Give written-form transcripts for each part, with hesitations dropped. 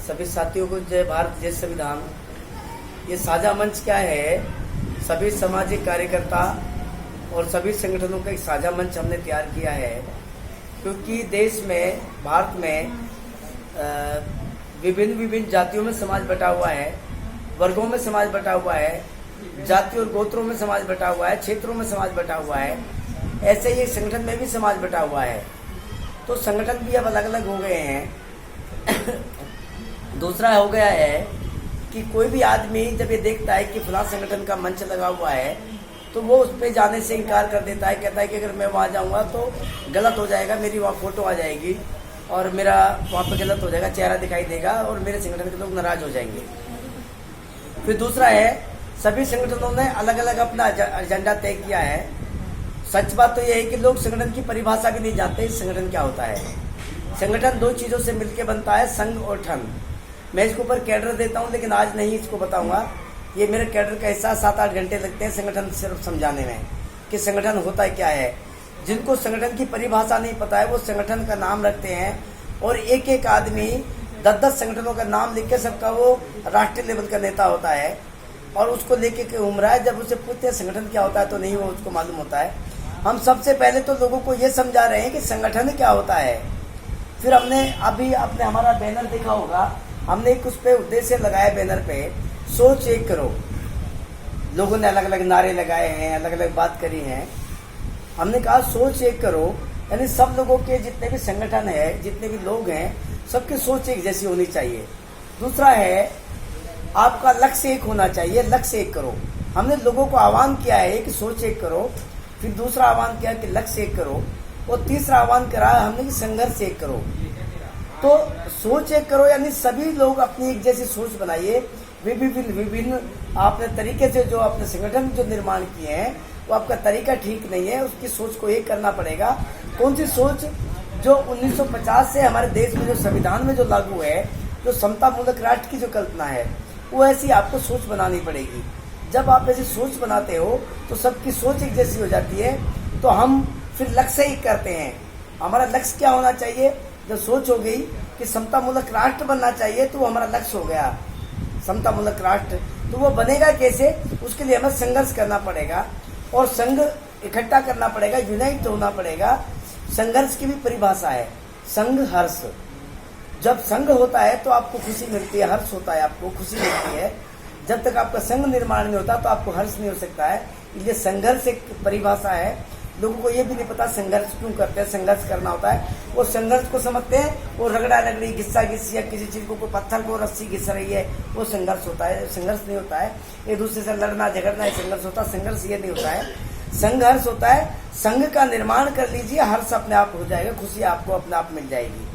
सभी साथियों को जय भारत जय संविधान। ये साझा मंच क्या है? सभी सामाजिक कार्यकर्ता और सभी संगठनों का एक साझा मंच हमने तैयार किया है, क्योंकि देश में, भारत में विभिन्न विभिन्न जातियों में समाज बटा हुआ है, वर्गों में समाज बटा हुआ है, जाति और गोत्रों में समाज बटा हुआ है, क्षेत्रों में समाज बटा हुआ है। ऐसे ही संगठन में भी समाज बटा हुआ है, तो संगठन भी अब अलग अलग हो गए हैं। दूसरा हो गया है कि कोई भी आदमी जब ये देखता है कि फलां संगठन का मंच लगा हुआ है, तो वो उस पर जाने से इनकार कर देता है। कहता है कि अगर मैं वहाँ जाऊँगा तो गलत हो जाएगा, मेरी वहाँ फोटो आ जाएगी और मेरा वहाँ पर गलत हो जाएगा, चेहरा दिखाई देगा और मेरे संगठन के लोग नाराज हो जाएंगे। फिर दूसरा है, सभी संगठनों ने अलग अलग अपना एजेंडा तय किया है। सच बात तो यह है कि लोग संगठन की परिभाषा भी नहीं जानते, संगठन क्या होता है। संगठन दो चीज़ों से मिलकर बनता है, संघ और ठन। मैं इसके ऊपर कैडर देता हूं, लेकिन आज नहीं इसको बताऊंगा। ये मेरे कैडर का हिस्सा 7-8 घंटे लगते हैं संगठन सिर्फ समझाने में कि संगठन होता है क्या है। जिनको संगठन की परिभाषा नहीं पता है वो संगठन का नाम रखते हैं और एक एक आदमी 10-10 संगठनों का नाम लिख के सबका वो राष्ट्रीय लेवल का नेता होता है और उसको लेके के घूम रहा है। जब उसे पूछते हैं संगठन क्या होता है तो नहीं वो उसको मालूम होता है। हम सबसे पहले तो लोगों को ये समझा रहे हैं कि संगठन क्या होता है। फिर हमने अभी आपने हमारा बैनर देखा होगा, हमने एक उस पे उद्देश्य लगाया बैनर पे, सोच एक करो। लोगों ने अलग अलग नारे लगाए हैं, अलग अलग बात करी है। हमने कहा सोच एक करो, यानी सब लोगों के जितने भी संगठन है, जितने भी लोग हैं, सबकी सोच एक जैसी होनी चाहिए। दूसरा है, आपका लक्ष्य एक होना चाहिए, लक्ष्य एक करो। हमने लोगों को आह्वान किया है कि सोच एक करो, फिर दूसरा आह्वान किया कि लक्ष्य एक करो, और तीसरा आह्वान करा हमने कि संघर्ष एक करो। तो सोच एक करो यानी सभी लोग अपनी एक जैसी सोच बनाइए। विभिन्न आपने तरीके से जो अपने संगठन जो निर्माण किए हैं वो आपका तरीका ठीक नहीं है, उसकी सोच को एक करना पड़ेगा। कौन सी सोच? जो 1950 से हमारे देश में जो संविधान में जो लागू है, जो समता मूलक राष्ट्र की जो कल्पना है, वो ऐसी आपको सोच बनानी पड़ेगी। जब आप ऐसी सोच बनाते हो तो सबकी सोच एक जैसी हो जाती है, तो हम फिर लक्ष्य ही करते हैं। हमारा लक्ष्य क्या होना चाहिए? जब सोच हो गई कि समता मूलक राष्ट्र बनना चाहिए तो वो हमारा लक्ष्य हो गया, समता मूलक राष्ट्र। तो वो बनेगा कैसे? उसके लिए हमें संघर्ष करना पड़ेगा और संघ इकट्ठा करना पड़ेगा, यूनाइट होना पड़ेगा। संघर्ष की भी परिभाषा है, संघर्ष। जब संघ होता है तो आपको खुशी मिलती है, हर्ष होता है, आपको खुशी मिलती है। जब तक आपका संघ निर्माण नहीं होता तो आपको हर्ष नहीं हो सकता है। इसलिए संघर्ष एक परिभाषा है। लोगों को ये भी नहीं पता संघर्ष क्यों करते हैं, संघर्ष करना होता है। वो संघर्ष को समझते हैं, वो रगड़ा रगड़ी, घिस्सा घिस्सी, या किसी चीज को, कोई पत्थर को रस्सी घिस रही है, वो संघर्ष होता है। संघर्ष नहीं होता है एक दूसरे से लड़ना झगड़ना, संघर्ष होता है। संघर्ष ये नहीं होता है, संघर्ष होता है संघ का निर्माण कर लीजिए, हर्ष अपने आप हो जाएगा, खुशी आपको अपने आप मिल जाएगी।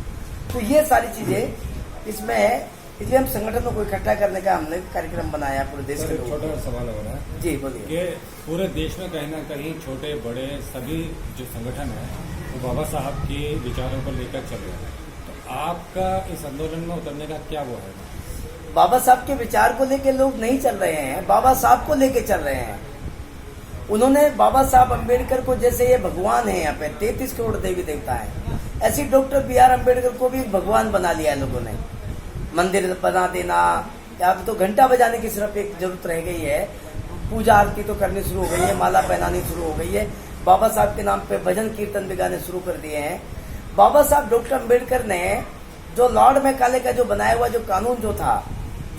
तो ये सारी चीजें इसमें है। इसलिए हम संगठनों को इकट्ठा करने का हमने कार्यक्रम बनाया पूरे देश के लोगों। छोटा सवाल हो रहा है जी बोलिए। कि पूरे देश में कहीं ना कहीं छोटे बड़े सभी जो संगठन है वो बाबा साहब के विचारों को लेकर चल रहे हैं, तो आपका इस आंदोलन में उतरने का क्या वो है? बाबा साहब के विचार को लेके लोग नहीं चल रहे हैं, बाबा साहब को लेके चल रहे हैं। उन्होंने बाबा साहब अम्बेडकर को, जैसे ये भगवान है, यहाँ पे 33 करोड़ देवी देवता है, ऐसे डॉक्टर बी.आर. अम्बेडकर को भी भगवान बना लिया है लोगों ने। मंदिर बना देना, या तो घंटा बजाने की सिर्फ एक जरूरत रह गई है, पूजा आरती तो करनी शुरू हो गई है, माला पहनानी शुरू हो गई है, बाबा साहब के नाम पे भजन कीर्तन भी गाने शुरू कर दिए हैं। बाबा साहब डॉक्टर अम्बेडकर ने जो लॉर्ड मैकाले का जो बनाया हुआ जो कानून जो था,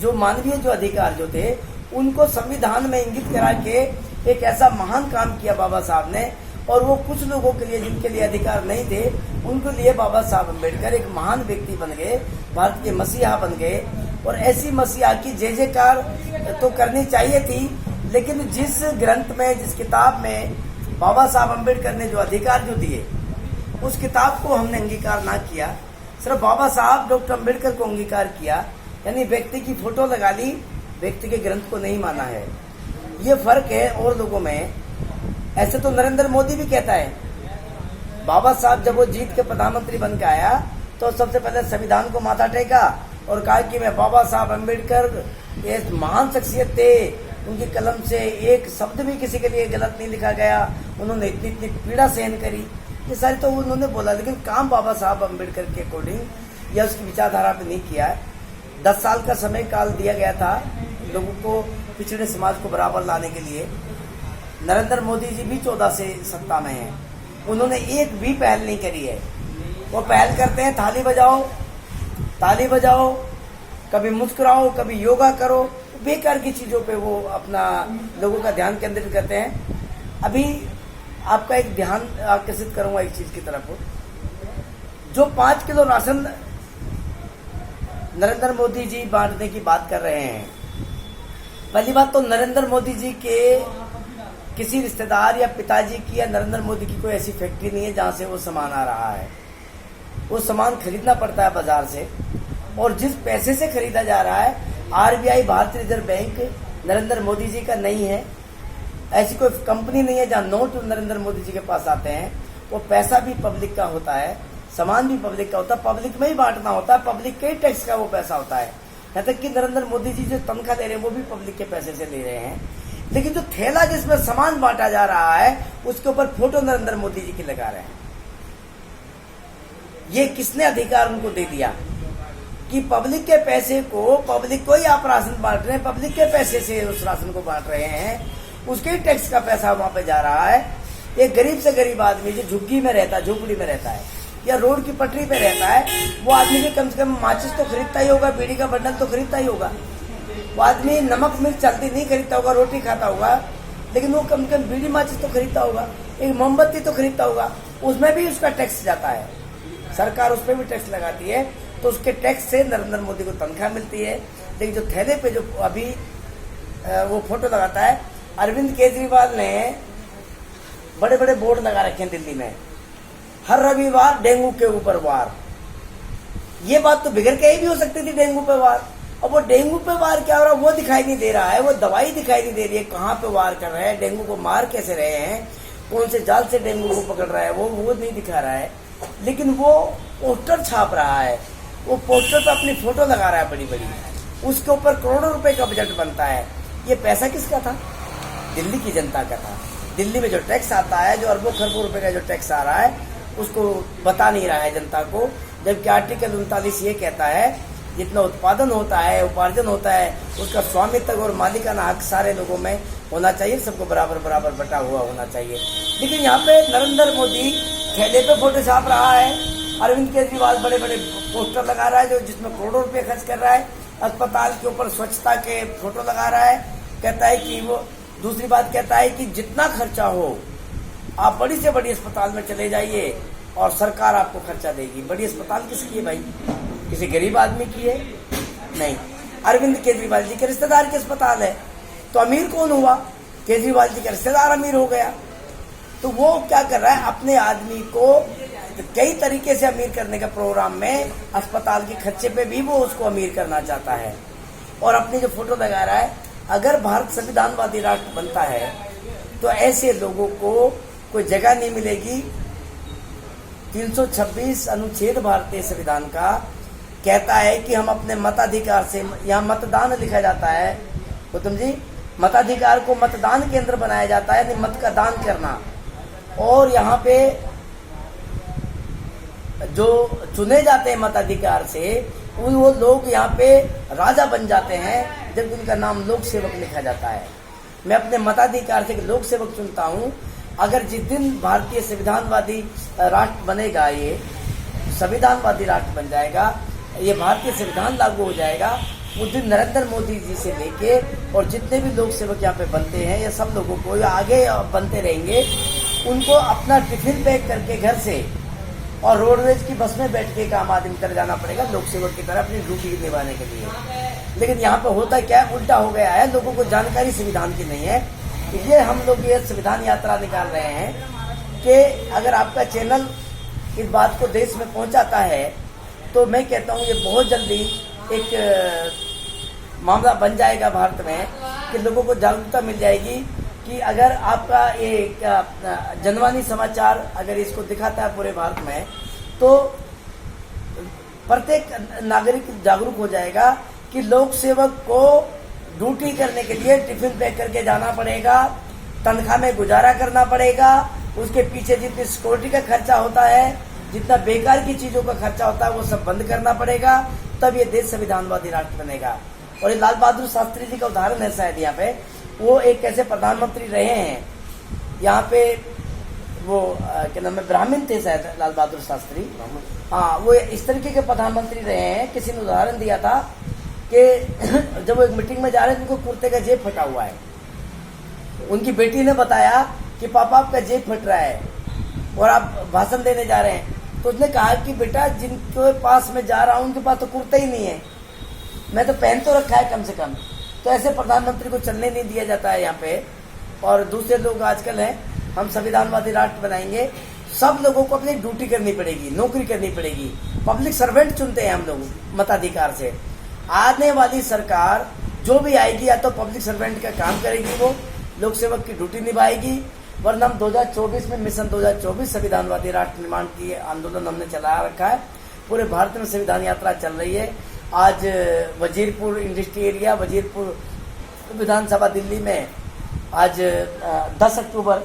जो मानवीय जो अधिकार जो थे, उनको संविधान में इंगित करा के एक ऐसा महान काम किया बाबा साहब ने। और वो कुछ लोगों के लिए जिनके लिए अधिकार नहीं थे, उनके लिए बाबा साहब अम्बेडकर एक महान व्यक्ति बन गए, भारत के मसीहा बन गए। और ऐसी मसीहा की जय जयकार तो करनी चाहिए थी, लेकिन जिस ग्रंथ में, जिस किताब में बाबा साहब अम्बेडकर ने जो अधिकार जो दिए, उस किताब को हमने अंगीकार ना किया, सिर्फ बाबा साहब डॉक्टर अम्बेडकर को अंगीकार किया। यानी व्यक्ति की फोटो लगा ली, व्यक्ति के ग्रंथ को नहीं माना है। ये फर्क है और लोगों में। ऐसे तो नरेंद्र मोदी भी कहता है, बाबा साहब जब वो जीत के प्रधानमंत्री बन के आया तो सबसे पहले संविधान को माथा टेका और कहा कि मैं बाबा साहब अम्बेडकर ये महान शख्सियत थे, उनकी कलम से एक शब्द भी किसी के लिए गलत नहीं लिखा गया, उन्होंने इतनी इतनी पीड़ा सहन करी, ये सारी तो उन्होंने बोला। लेकिन काम बाबा साहब अम्बेडकर के अकॉर्डिंग या उसकी विचारधारा पे नहीं किया है। 10 साल का समय काल दिया गया था लोगों को पिछड़े समाज को बराबर लाने के लिए। नरेंद्र मोदी जी भी 14 से सत्ता में हैं, उन्होंने एक भी पहल नहीं करी है। वो पहल करते हैं ताली बजाओ, कभी मुस्कुराओ, कभी योगा करो, बेकार की चीजों पे वो अपना लोगों का ध्यान केंद्रित करते हैं। अभी आपका एक ध्यान आकर्षित करूंगा एक चीज की तरफ। जो 5 किलो राशन नरेंद्र मोदी जी बांटने की बात कर रहे हैं, पहली बात तो नरेंद्र मोदी जी के किसी रिश्तेदार या पिताजी की या नरेंद्र मोदी की कोई ऐसी फैक्ट्री नहीं है जहां से वो सामान आ रहा है। वो सामान खरीदना पड़ता है बाजार से, और जिस पैसे से खरीदा जा रहा है, आरबीआई भारतीय रिजर्व बैंक नरेंद्र मोदी जी का नहीं है। ऐसी कोई कंपनी नहीं है जहां नोट नरेंद्र मोदी जी के पास आते हैं। वो पैसा भी पब्लिक का होता है, सामान भी पब्लिक का होता है, पब्लिक में ही बांटना होता है, पब्लिक के ही टैक्स का वो पैसा होता है। यहाँ तक कि नरेंद्र मोदी जी जो तनख्वाह ले रहे हैं वो भी पब्लिक के पैसे से ले रहे हैं। लेकिन जो थैला जिसमें सामान बांटा जा रहा है उसके ऊपर फोटो नरेंद्र मोदी जी की लगा रहे हैं। ये किसने अधिकार उनको दे दिया कि पब्लिक के पैसे को, पब्लिक को ही आप राशन बांट रहे हैं, पब्लिक के पैसे से उस राशन को बांट रहे हैं, उसके ही टैक्स का पैसा वहां पे जा रहा है। एक गरीब से गरीब आदमी जो झुग्गी में रहता है, झोपड़ी में रहता है या रोड की पटरी पे रहता है, वो आदमी भी कम से कम माचिस तो खरीदता ही होगा, बीड़ी का बंडल तो खरीदता ही होगा। वो आदमी नमक मिर्च चलती नहीं खरीदता होगा, रोटी खाता होगा, लेकिन वो कम से कम बीड़ी माचिस तो खरीदता होगा, एक मोमबत्ती तो खरीदता होगा। उसमें भी उसका टैक्स जाता है, सरकार उस पर भी टैक्स लगाती है, तो उसके टैक्स से नरेंद्र मोदी को तनख्वाह मिलती है। लेकिन जो थैले पे जो अभी वो फोटो लगाता है, अरविंद केजरीवाल ने बड़े बड़े बोर्ड लगा रखे हैं दिल्ली में, हर रविवार डेंगू के ऊपर वार। ये बात तो बिगड़ के ही भी हो सकती थी, डेंगू पे वार। अब वो डेंगू पे वार क्या हो रहा है वो दिखाई नहीं दे रहा है, वो दवाई दिखाई नहीं दे रही है, कहाँ पे वार कर रहे हैं, डेंगू को मार कैसे रहे हैं, कौन से जाल से डेंगू को पकड़ रहा है, वो नहीं दिखा रहा है। लेकिन वो पोस्टर छाप रहा है, वो पोस्टर पे अपनी फोटो लगा रहा है बड़ी बड़ी, उसके ऊपर करोड़ों रुपए का बजट बनता है। ये पैसा किसका था? दिल्ली की जनता का था। दिल्ली में जो टैक्स आता है, जो अरबों खरबों रुपए का जो टैक्स आ रहा है, उसको बता नहीं रहा है जनता को। जबकि आर्टिकल 39 ये कहता है जितना उत्पादन होता है, उपार्जन होता है, उसका स्वामित्व और मालिकाना हक सारे लोगों में होना चाहिए, सबको बराबर बराबर बटा हुआ होना चाहिए। लेकिन यहाँ पे नरेंद्र मोदी थैले पे फोटो छाप रहा है, अरविंद केजरीवाल बड़े बड़े पोस्टर लगा रहा है जो जिसमें करोड़ों रुपए खर्च कर रहा है, अस्पताल के ऊपर स्वच्छता के फोटो लगा रहा है। कहता है कि वो, दूसरी बात कहता है कि जितना खर्चा हो आप बड़ी से बड़ी अस्पताल में चले जाइए और सरकार आपको खर्चा देगी। बड़ी अस्पताल किसकी है भाई? किसी गरीब आदमी की है? नहीं, अरविंद केजरीवाल जी के रिश्तेदार की अस्पताल है। तो अमीर कौन हुआ? केजरीवाल जी का रिश्तेदार अमीर हो गया। तो वो क्या कर रहा है, अपने आदमी को कई तरीके से अमीर करने का प्रोग्राम में अस्पताल के खर्चे पे भी वो उसको अमीर करना चाहता है। और अपनी जो फोटो लगा रहा है, अगर भारत संविधानवादी राष्ट्र बनता है तो ऐसे लोगों को कोई जगह नहीं मिलेगी। 326 अनुच्छेद भारतीय संविधान का कहता है कि हम अपने मताधिकार से, यहाँ मतदान लिखा जाता है गौतम जी, मताधिकार को मतदान केंद्र बनाया जाता है, यानी मत का दान करना। और यहाँ पे जो चुने जाते हैं मताधिकार से, वो लोग यहाँ पे राजा बन जाते हैं जब उनका नाम लोक सेवक लिखा जाता है। मैं अपने मताधिकार से लोक सेवक चुनता हूँ। अगर जिस दिन भारतीय संविधानवादी राष्ट्र बनेगा, ये संविधानवादी राष्ट्र बन जाएगा, ये भारतीय संविधान लागू हो जाएगा, उस दिन नरेंद्र मोदी जी से लेके और जितने भी लोक सेवक यहाँ पे बनते हैं, या सब लोगों को, या आगे बनते रहेंगे, उनको अपना टिफिन पैक करके घर से और रोडवेज की बस में बैठ के आम आदमी तरह जाना पड़ेगा लोक सेवक की तरह अपनी ड्यूटी निभाने के लिए। लेकिन यहाँ पे होता क्या है, उल्टा हो गया है, लोगों को जानकारी संविधान की नहीं है। ये हम लोग ये संविधान यात्रा निकाल रहे हैं कि अगर आपका चैनल इस बात को देश में पहुंचाता है तो मैं कहता हूँ ये बहुत जल्दी एक मामला बन जाएगा भारत में कि लोगों को जागरूकता मिल जाएगी कि अगर आपका एक जनवाणी समाचार अगर इसको दिखाता है पूरे भारत में, तो प्रत्येक नागरिक जागरूक हो जाएगा कि लोक सेवक को ड्यूटी करने के लिए टिफिन पैक करके जाना पड़ेगा, तनख्वाह में गुजारा करना पड़ेगा, उसके पीछे जितनी सिक्योरिटी का खर्चा होता है, जितना बेकार की चीजों का खर्चा होता है, वो सब बंद करना पड़ेगा। तब ये देश संविधानवादी राष्ट्र बनेगा। और ये लाल बहादुर शास्त्री जी का उदाहरण है शायद यहाँ पे, वो एक ऐसे प्रधानमंत्री रहे हैं यहाँ पे, वो क्या नाम है, ब्राह्मण थे शायद लाल बहादुर शास्त्री, हाँ, वो इस तरीके के प्रधानमंत्री रहे हैं। किसी ने उदाहरण दिया था कि जब वो एक मीटिंग में जा रहे थे, उनको कुर्ते का जेब फटा हुआ है। उनकी बेटी ने बताया कि पापा आपका जेब फट रहा है और आप भाषण देने जा रहे हैं। तो उसने कहा कि बेटा जिनके पास मैं जा रहा हूँ उनके पास तो कुर्ता ही नहीं है, मैं तो पहन तो रखा है कम से कम। तो ऐसे प्रधानमंत्री को चलने नहीं दिया जाता है यहाँ पे। और दूसरे लोग आजकल हैं, हम संविधानवादी राष्ट्र बनाएंगे, सब लोगों को अपनी ड्यूटी करनी पड़ेगी, नौकरी करनी पड़ेगी। पब्लिक सर्वेंट चुनते हैं हम लोग मताधिकार से। आने वाली सरकार जो भी आएगी या तो पब्लिक सर्वेंट का काम करेगी, वो लोक सेवक की ड्यूटी निभाएगी, वरना हम 2024 में मिशन 2024 संविधानवादी राष्ट्र निर्माण की आंदोलन हमने चला रखा है। पूरे भारत में संविधान यात्रा चल रही है। आज वजीरपुर इंडस्ट्री एरिया, वजीरपुर विधानसभा दिल्ली में आज 10 अक्टूबर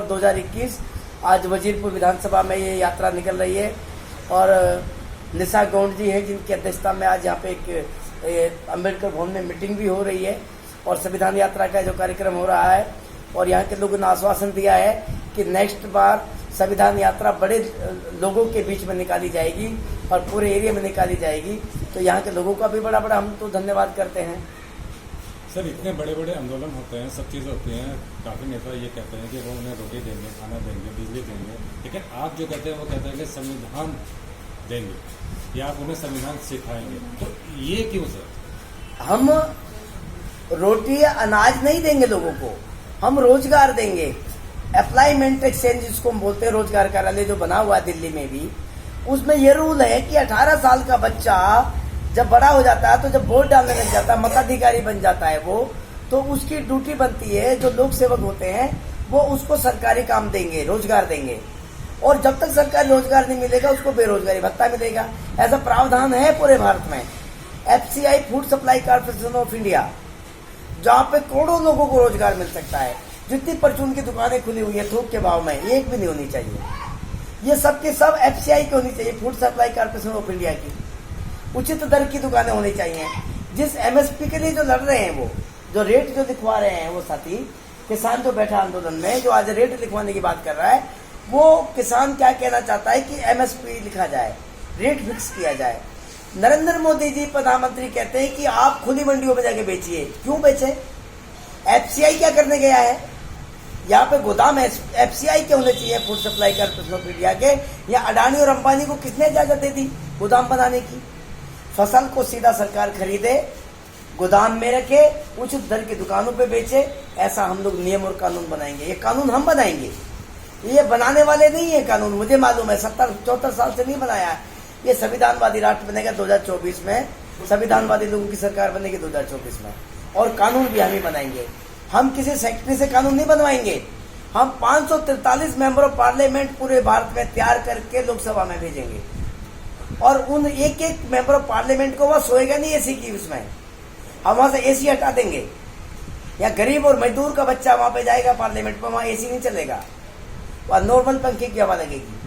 2021 आज वजीरपुर विधानसभा में ये यात्रा निकल रही है। और निशा गौंड जी हैं जिनकी अध्यक्षता में आज यहाँ पे एक अम्बेडकर भवन में मीटिंग भी हो रही है और संविधान यात्रा का जो कार्यक्रम हो रहा है। और यहाँ के लोगों ने आश्वासन दिया है कि नेक्स्ट बार संविधान यात्रा बड़े लोगों के बीच में निकाली जाएगी और पूरे एरिया में निकाली जाएगी। तो यहाँ के लोगों का भी बड़ा हम तो धन्यवाद करते हैं। सर, इतने बड़े बड़े आंदोलन होते हैं, सब चीज़ें होती हैं, काफ़ी नेता ये कहते हैं कि वो उन्हें रोटी देंगे, खाना देंगे, बिजली देंगे, लेकिन आप जो कहते हैं वो कहते हैं कि संविधान देंगे या आप उन्हें संविधान सिखाएंगे, तो ये क्यों सर? हम रोटी या अनाज नहीं देंगे लोगों को, हम रोजगार देंगे। एम्प्लॉयमेंट एक्सचेंज जिसको हम बोलते हैं, रोजगार कार्यालय जो बना हुआ है दिल्ली में भी, उसमें ये रूल है कि 18 साल का बच्चा जब बड़ा हो जाता है, तो जब वोट डालने लग जाता है, मताधिकारी बन जाता है वो, तो उसकी ड्यूटी बनती है, जो लोक सेवक होते हैं वो उसको सरकारी काम देंगे, रोजगार देंगे। और जब तक सरकारी रोजगार नहीं मिलेगा उसको बेरोजगारी भत्ता मिलेगा। ऐसा प्रावधान है पूरे भारत में। FCI food supply corporation of India, जहाँ पे करोड़ों लोगों को रोजगार मिल सकता है। जितनी परचून की दुकानें खुली हुई है थोक के भाव में, एक भी नहीं होनी चाहिए। ये सब के सब FCI की होनी चाहिए, food supply corporation of India की। उचित दर की दुकानें होनी चाहिए। जिस MSP के लिए जो लड़ रहे हैं, वो जो रेट जो लिखवा रहे हैं, वो साथी किसान जो बैठा आंदोलन में, जो आज रेट लिखवाने की बात कर रहा है, वो किसान क्या कहना चाहता है कि MSP लिखा जाए, रेट फिक्स किया जाए। नरेंद्र मोदी जी प्रधानमंत्री कहते हैं कि आप खुली मंडियों में जाके बेचिए। क्यों बेचे? FCI क्या करने गया है? यहाँ पे गोदाम FCI के होने चाहिए, food supply corporation of India के। या अडानी और अंबानी को किसने इजाजत दे दी गोदाम बनाने की? फसल को सीधा सरकार खरीदे, गोदाम में रखे, उचित दर की दुकानों पे बेचे। ऐसा हम लोग नियम और कानून बनाएंगे। ये कानून हम बनाएंगे, ये बनाने वाले नहीं है कानून, मुझे मालूम है। 74 साल से नहीं बनाया है। ये संविधानवादी राष्ट्र बनेगा 2024 में, संविधानवादी लोगों की सरकार बनेगी 2024 में। और कानून भी हम ही बनाएंगे। हम किसी सेक्रेटरी से कानून नहीं बनवाएंगे। हम 543 मेंबर ऑफ पार्लियामेंट पूरे भारत में तैयार करके लोकसभा में भेजेंगे। और उन एक एक मेंबर ऑफ पार्लियामेंट को वह सोएगा नहीं AC की, उसमें हम वहां से AC हटा देंगे। या गरीब और मजदूर का बच्चा वहां पे जाएगा पार्लियामेंट पर, वहां AC नहीं चलेगा, वहां नॉर्मल पंखे की हवा लगेगी।